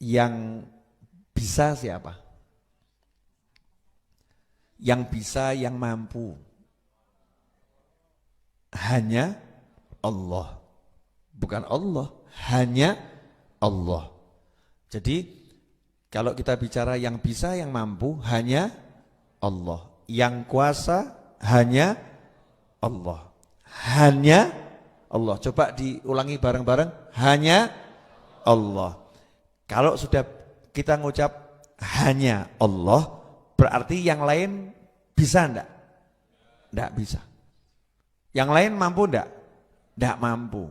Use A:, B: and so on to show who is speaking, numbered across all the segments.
A: Yang bisa siapa? Yang bisa, yang mampu. Hanya Allah. Bukan Allah, hanya Allah. Jadi kalau kita bicara yang bisa, yang mampu, hanya Allah. Yang kuasa, hanya Allah. Hanya Allah. Coba diulangi bareng-bareng. Hanya Allah. Kalau sudah kita ngucap hanya Allah, berarti yang lain bisa enggak? Enggak bisa. Yang lain mampu enggak? Enggak mampu.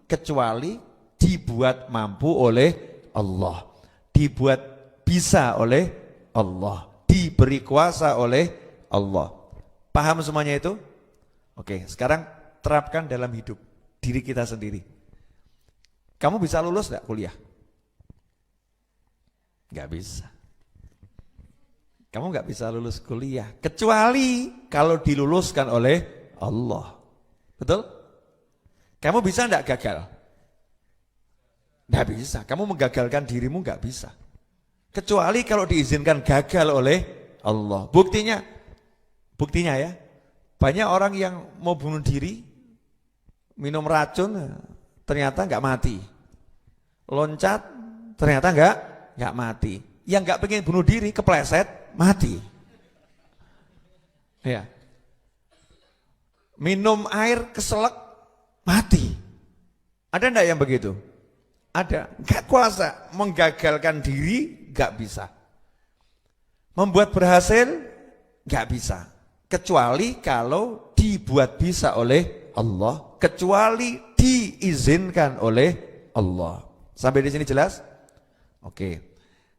A: Kecuali dibuat mampu oleh Allah. Dibuat bisa oleh Allah. Diberi kuasa oleh Allah. Paham semuanya itu? Oke, sekarang terapkan dalam hidup diri kita sendiri. Kamu bisa lulus enggak kuliah? Enggak bisa. Kamu enggak bisa lulus kuliah kecuali kalau diluluskan oleh Allah. Betul? Kamu bisa enggak gagal? Enggak bisa. Kamu menggagalkan dirimu enggak bisa. Kecuali kalau diizinkan gagal oleh Allah. Buktinya ya, banyak orang yang mau bunuh diri, minum racun, ternyata enggak mati. Loncat, ternyata enggak mati. Yang enggak pengen bunuh diri, kepleset, mati. Ya. Minum air keselak, mati. Ada enggak yang begitu? Ada. Enggak kuasa menggagalkan diri, enggak bisa. Membuat berhasil, enggak bisa. Kecuali kalau dibuat bisa oleh Allah, kecuali diizinkan oleh Allah. Sampai di sini jelas? Oke.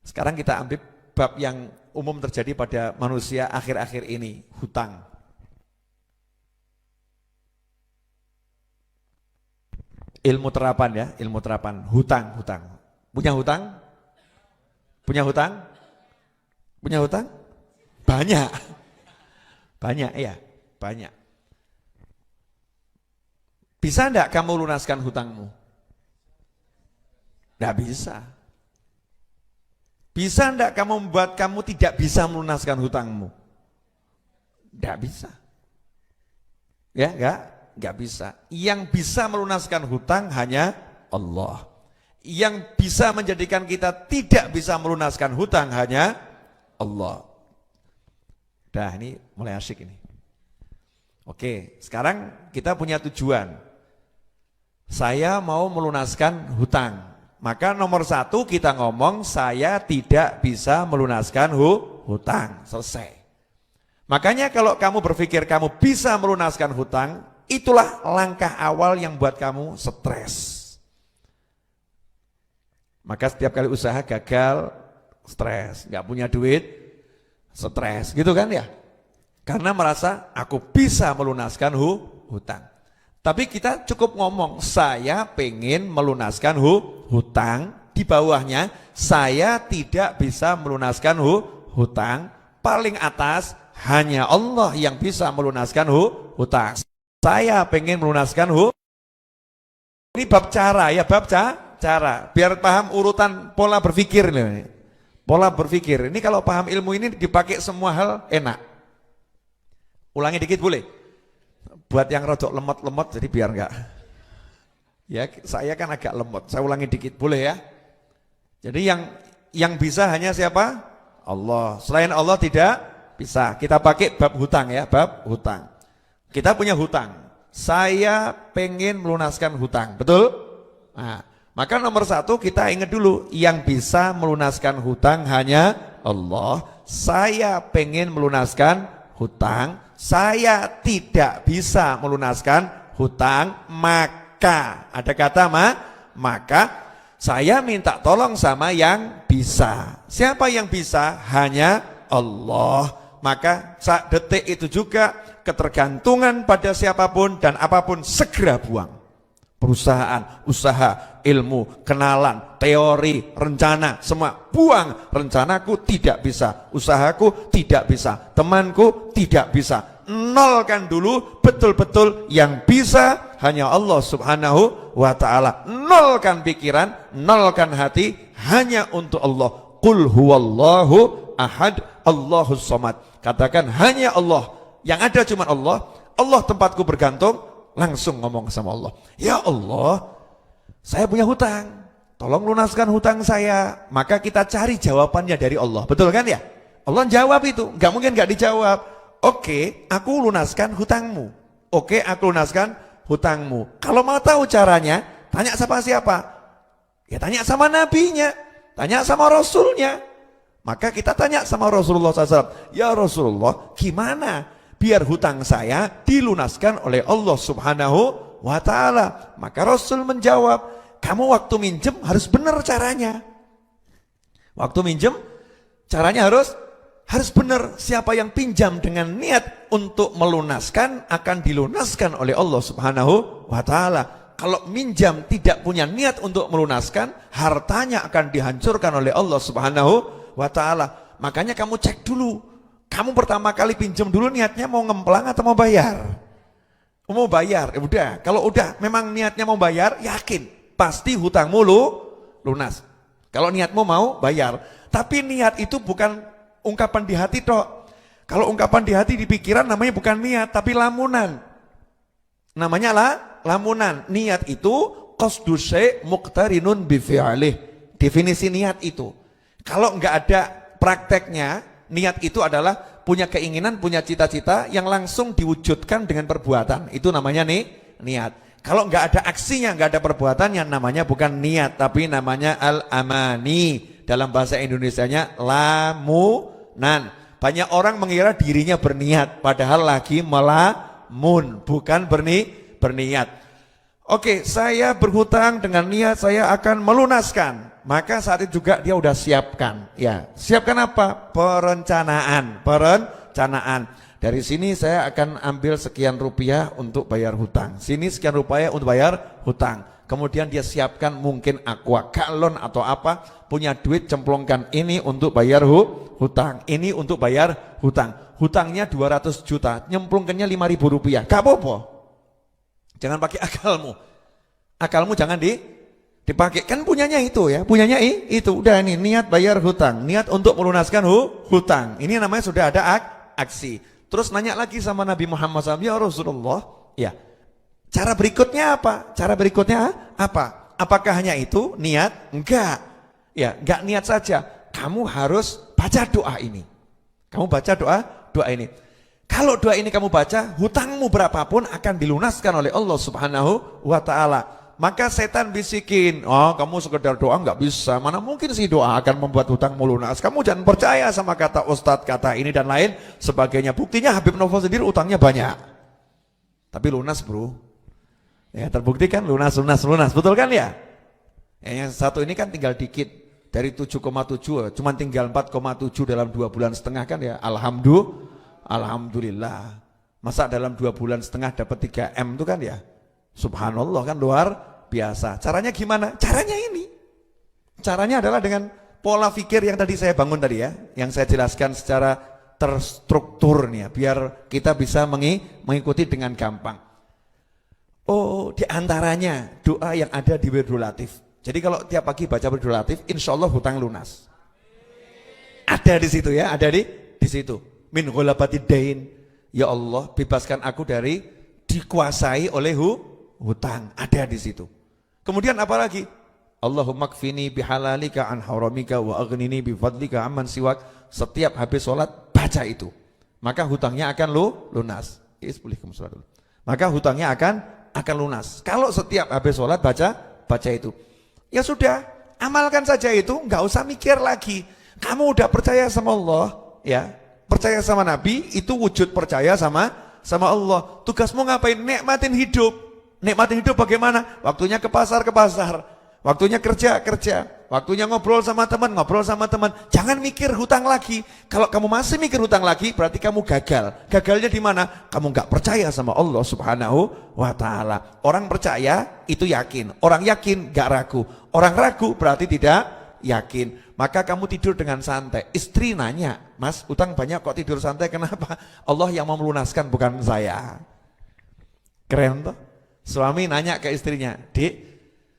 A: Sekarang kita ambil bab yang umum terjadi pada manusia akhir-akhir ini, hutang. Ilmu terapan ya, ilmu terapan, hutang. Punya hutang? Punya hutang? Punya hutang? Banyak. Banyak ya, banyak. Bisa enggak kamu lunaskan hutangmu? Enggak bisa. Bisa enggak kamu membuat kamu tidak bisa melunaskan hutangmu? Enggak bisa. Ya, enggak bisa. Yang bisa melunaskan hutang hanya Allah. Yang bisa menjadikan kita tidak bisa melunaskan hutang hanya Allah. Dah, ini mulai asyik ini. Oke, sekarang kita punya tujuan. Saya mau melunaskan hutang. Maka nomor satu kita ngomong saya tidak bisa melunaskan hutang. Selesai. Makanya kalau kamu berpikir kamu bisa melunaskan hutang, itulah langkah awal yang buat kamu stres. Maka setiap kali usaha gagal, stres. Gak punya duit, stres, gitu kan ya? Karena merasa aku bisa melunaskan hutang. Tapi kita cukup ngomong, saya pengen melunaskan hutang. Di bawahnya, saya tidak bisa melunaskan hutang. Paling atas, hanya Allah yang bisa melunaskan hutang. Saya pengen melunaskan Ini bab cara ya, bab cara. Biar paham urutan pola berpikir nih. Pola berpikir, ini kalau paham ilmu ini dipakai semua hal enak. Ulangi dikit boleh? Buat yang rodok lemot-lemot jadi biar enggak. Ya, saya kan agak lemot, saya ulangi dikit boleh ya? Jadi yang bisa hanya siapa? Allah. Selain Allah tidak bisa. Kita pakai bab hutang ya, bab hutang. Kita punya hutang. Saya pengen melunaskan hutang, betul? Nah, maka nomor satu kita ingat dulu, yang bisa melunaskan hutang hanya Allah. Saya pengen melunaskan hutang, saya tidak bisa melunaskan hutang, maka ada kata maka saya minta tolong sama yang bisa. Siapa yang bisa? Hanya Allah. Maka saat detik itu juga ketergantungan pada siapapun dan apapun segera buang. Perusahaan, usaha, ilmu, kenalan, teori, rencana, semua buang. Rencanaku tidak bisa, usahaku tidak bisa, temanku tidak bisa. Nolkan dulu, betul-betul yang bisa hanya Allah subhanahu wa ta'ala. Nolkan pikiran, nolkan hati, hanya untuk Allah. Qul huwallahu ahad, Allahus samad. Katakan hanya Allah, yang ada cuma Allah. Allah tempatku bergantung. Langsung ngomong sama Allah, ya Allah, saya punya hutang, tolong lunaskan hutang saya. Maka kita cari jawabannya dari Allah, betul kan ya? Allah jawab itu, nggak mungkin nggak dijawab. Oke, aku lunaskan hutangmu. Oke, aku lunaskan hutangmu. Kalau mau tahu caranya, tanya sama siapa? Ya tanya sama nabinya, tanya sama rasulnya. Maka kita tanya sama Rasulullah SAW, ya Rasulullah, gimana biar hutang saya dilunaskan oleh Allah Subhanahu wa ta'ala? Maka Rasul menjawab, kamu waktu minjem harus benar caranya. Waktu minjem caranya harus benar. Siapa yang pinjam dengan niat untuk melunaskan akan dilunaskan oleh Allah Subhanahu wa ta'ala. Kalau minjam tidak punya niat untuk melunaskan, hartanya akan dihancurkan oleh Allah Subhanahu wa ta'ala. Makanya kamu cek dulu, kamu pertama kali pinjam dulu niatnya mau ngemplang atau mau bayar? Mau bayar, ya udah. Kalau udah memang niatnya mau bayar, yakin pasti hutangmu lunas. Kalau niatmu mau bayar, tapi niat itu bukan ungkapan di hati toh. Kalau ungkapan di hati di pikiran namanya bukan niat, tapi lamunan. Namanya lamunan. Niat itu qasdus syai' muqtarinun bi fi'lih. Definisi niat itu. Kalau enggak ada prakteknya, niat itu adalah punya keinginan, punya cita-cita yang langsung diwujudkan dengan perbuatan. Itu namanya niat. Kalau enggak ada aksinya, enggak ada perbuatannya, namanya bukan niat, tapi namanya al-amani. Dalam bahasa Indonesianya lamunan. Banyak orang mengira dirinya berniat, padahal lagi melamun, bukan berniat. Oke, saya berhutang dengan niat saya akan melunaskan. Maka saat itu juga dia udah siapkan. Ya, siapkan apa? Perencanaan. Dari sini saya akan ambil sekian rupiah untuk bayar hutang. Sini sekian rupiah untuk bayar hutang. Kemudian dia siapkan mungkin aqua galon atau apa, punya duit cemplongkan ini untuk bayar hutang, ini untuk bayar hutang. Hutangnya 200 juta, nyemplungkannya 5.000 rupiah. Gak apa-apa. Jangan pakai akalmu. Akalmu jangan dipakai, kan punyanya itu ya, punyanya itu. Udah nih niat bayar hutang, niat untuk melunaskan hutang. Ini namanya sudah ada aksi. Terus nanya lagi sama Nabi Muhammad SAW, ya Rasulullah, ya cara berikutnya apa? Cara berikutnya apa? Apakah hanya itu niat? Enggak. Ya, enggak niat saja. Kamu harus baca doa ini. Kamu baca doa ini. Kalau doa ini kamu baca, hutangmu berapapun akan dilunaskan oleh Allah Subhanahu wa ta'ala. Maka setan bisikin, oh kamu sekedar doa nggak bisa, mana mungkin sih doa akan membuat hutangmu lunas. Kamu jangan percaya sama kata ustadz, kata ini dan lain sebagainya. Buktinya Habib Novel sendiri utangnya banyak, tapi lunas bro. Ya terbukti kan lunas, betul kan ya? Yang satu ini kan tinggal dikit, dari 7,7 cuma tinggal 4,7 dalam 2 bulan setengah kan ya. Alhamdulillah. Masa dalam 2 bulan setengah dapat 3M itu kan ya, subhanallah kan luar biasa. Caranya gimana? Caranya ini. Caranya adalah dengan pola pikir yang tadi saya bangun tadi ya, yang saya jelaskan secara terstruktur nih ya, biar kita bisa mengikuti dengan gampang. Oh, diantaranya doa yang ada di Wirdul Latif. Jadi kalau tiap pagi baca Wirdul Latif, insya Allah hutang lunas. Ada di situ ya, ada di situ. Min ghalabatid dain. Ya Allah, bebaskan aku dari dikuasai oleh hutang, ada di situ. Kemudian apa lagi? Allahumma kfini bihalalika an haramika wa aghnini bifadlika amman siwak. Setiap habis sholat baca itu, maka hutangnya akan lunas. Maka hutangnya akan lunas. Kalau setiap habis sholat baca itu, ya sudah, amalkan saja itu, nggak usah mikir lagi. Kamu udah percaya sama Allah, ya, percaya sama Nabi, itu wujud percaya sama Allah. Tugasmu ngapain? Nikmatin hidup. Nikmatin hidup bagaimana? Waktunya ke pasar, waktunya kerja, waktunya ngobrol sama teman. Jangan mikir hutang lagi. Kalau kamu masih mikir hutang lagi, berarti kamu gagal. Gagalnya di mana? Kamu nggak percaya sama Allah Subhanahu wa ta'ala. Orang percaya itu yakin, orang yakin nggak ragu, orang ragu berarti tidak yakin. Maka kamu tidur dengan santai. Istri nanya, Mas, utang banyak kok tidur santai, kenapa? Allah yang mau melunaskan, bukan saya. Keren toh? Suami nanya ke istrinya, Dik,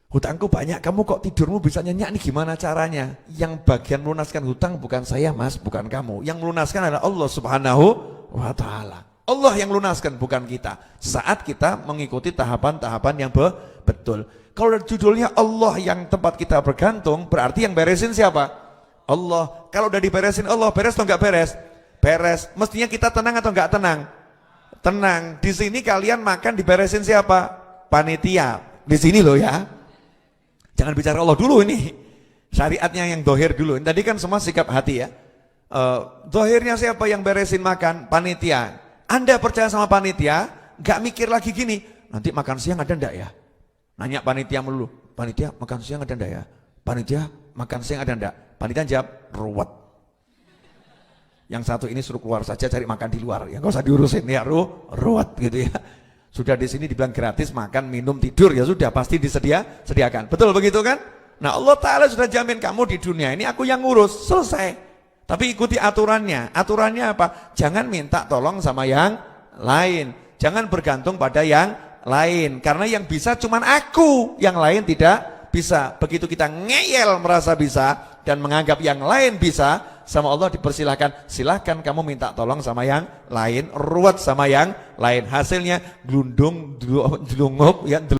A: Hutangku banyak, kamu kok tidurmu bisa nyenyak nih, gimana caranya? Yang bagian melunaskan hutang bukan saya mas, bukan kamu. Yang melunaskan adalah Allah subhanahu wa ta'ala. Allah yang melunaskan, bukan kita. Saat kita mengikuti tahapan-tahapan yang betul. Kalau judulnya Allah yang tempat kita bergantung, berarti yang beresin siapa? Allah. Kalau udah diberesin Allah, beres atau enggak beres? Beres. Mestinya kita tenang atau enggak tenang? Tenang. Di sini kalian makan diberesin siapa? Panitia. Di sini loh ya. Jangan bicara Allah dulu ini. Syariatnya yang dohir dulu. Tadi kan semua sikap hati ya. Dohirnya siapa yang beresin makan? Panitia. Anda percaya sama panitia, gak mikir lagi gini, nanti makan siang ada ndak ya? Nanya panitia melulu, panitia makan siang ada ndak ya? Panitia makan siang ada ndak? Panitia jawab, ruwet. Yang satu ini suruh keluar saja cari makan di luar, ya gak usah diurusin ya, ruwet gitu ya. Sudah di sini dibilang gratis makan, minum, tidur, ya sudah pasti disediakan. Betul begitu kan? Nah Allah Ta'ala sudah jamin kamu di dunia ini aku yang ngurus, selesai. Tapi ikuti aturannya. Aturannya apa? Jangan minta tolong sama yang lain. Jangan bergantung pada yang lain. Karena yang bisa cuman aku, yang lain tidak bisa. Begitu kita ngeyel merasa bisa dan menganggap yang lain bisa, sama Allah dipersilahkan, silahkan kamu minta tolong sama yang lain, ruwet sama yang lain. Hasilnya glundung, jelungup, ya